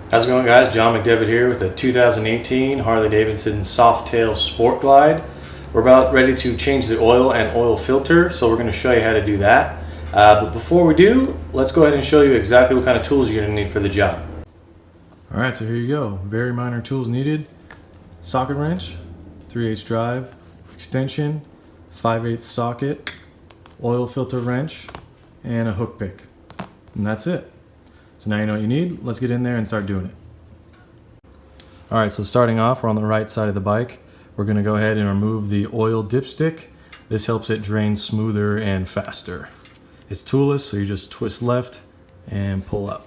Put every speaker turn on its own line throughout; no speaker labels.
How's it going, guys? John McDevitt here with a 2018 Harley Davidson Softail Sport Glide. We're about ready to change the oil and oil filter, so we're going to show you how to do that. But before we do, let's go ahead and show you exactly what kind of tools you're going to need for the job. Alright, so here you go. Very minor tools needed. Socket wrench, 3/8 drive, extension, 5/8 socket, oil filter wrench, and a hook pick. And that's it. So now you know what you need. Let's get in there and start doing it. Alright, so starting off, we're on the right side of the bike. We're going to go ahead and remove the oil dipstick. This helps it drain smoother and faster. It's toolless, so you just twist left and pull up.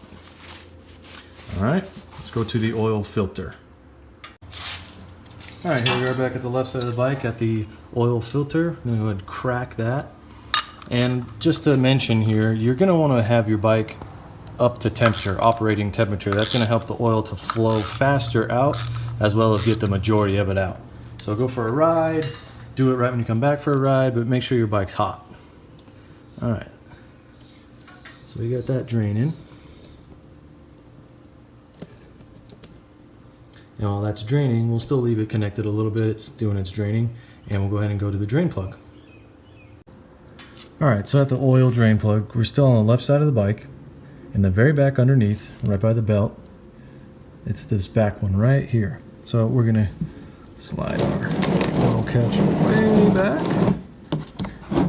Alright, let's go to the oil filter. Alright, here we are back at the left side of the bike at the oil filter. I'm going to go ahead and crack that. And just to mention here, you're going to want to have your bike up to temperature, operating temperature. That's going to help the oil to flow faster out, as well as get the majority of it out. So go for a ride, do it right when you come back for a ride, but make sure your bike's hot. All right, so we got that draining. And while that's draining, we'll still leave it connected a little bit. It's doing its draining, and we'll go ahead and go to the drain plug. All right, so at the oil drain plug, we're still on the left side of the bike. In the very back underneath, right by the belt, it's this back one right here. So we're gonna slide our oil catch way back.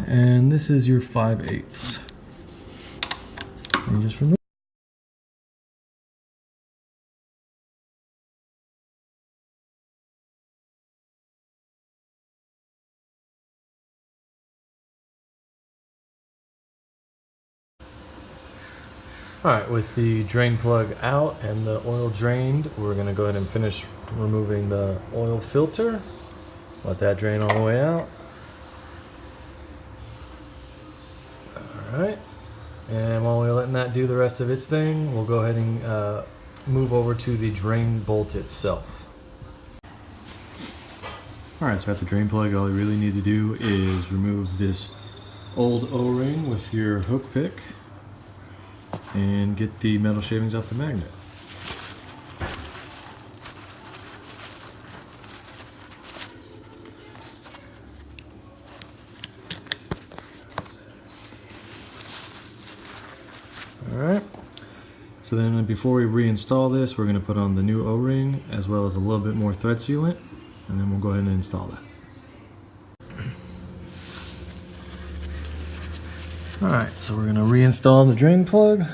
And this is your 5/8. And just remove. Alright, with the drain plug out and the oil drained, we're going to go ahead and finish removing the oil filter. Let that drain all the way out. Alright, and while we're letting that do the rest of its thing, we'll go ahead and move over to the drain bolt itself. Alright, so at the drain plug, all you really need to do is remove this old O-ring with your hook pick and get the metal shavings off the magnet. Alright, so then before we reinstall this, we're going to put on the new O-ring as well as a little bit more thread sealant, and then we'll go ahead and install that. Alright, so we're going to reinstall the drain plug.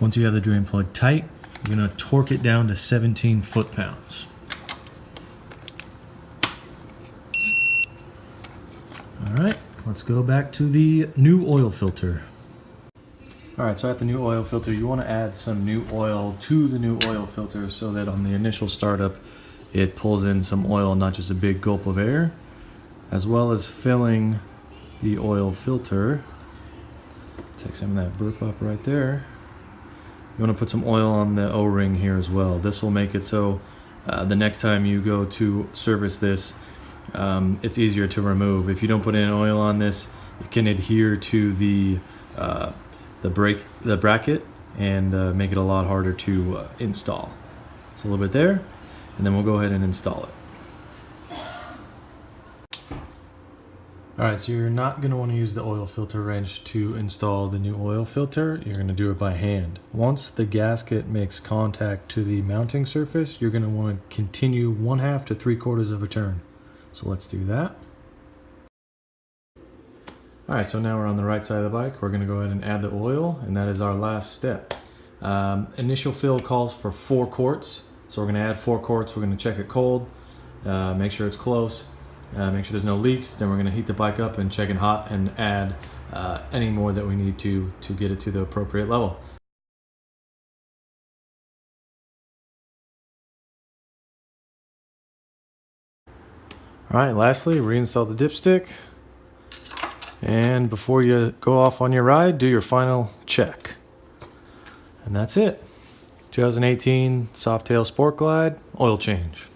Once you have the drain plug tight, you're going to torque it down to 17 foot-pounds. Alright, let's go back to the new oil filter. Alright, so at the new oil filter, you want to add some new oil to the new oil filter so that on the initial startup, it pulls in some oil, not just a big gulp of air, as well as filling the oil filter. Take some of that burp up right there. You want to put some oil on the O-ring here as well. This will make it so the next time you go to service this, it's easier to remove. If you don't put any oil on this, it can adhere to the bracket and make it a lot harder to install. So a little bit there, and then we'll go ahead and install it. Alright, so you're not going to want to use the oil filter wrench to install the new oil filter. You're going to do it by hand. Once the gasket makes contact to the mounting surface, you're going to want to continue 1/2 to 3/4 of a turn. So let's do that. Alright, so now we're on the right side of the bike. We're going to go ahead and add the oil, and that is our last step. Initial fill calls for 4 quarts. So we're going to add 4 quarts. We're going to check it cold, make sure it's close. Make sure there's no leaks. Then we're going to heat the bike up and check it hot and add any more that we need to get it to the appropriate level. Alright, lastly, reinstall the dipstick. And before you go off on your ride, do your final check. And that's it. 2018 Softail Sport Glide oil change.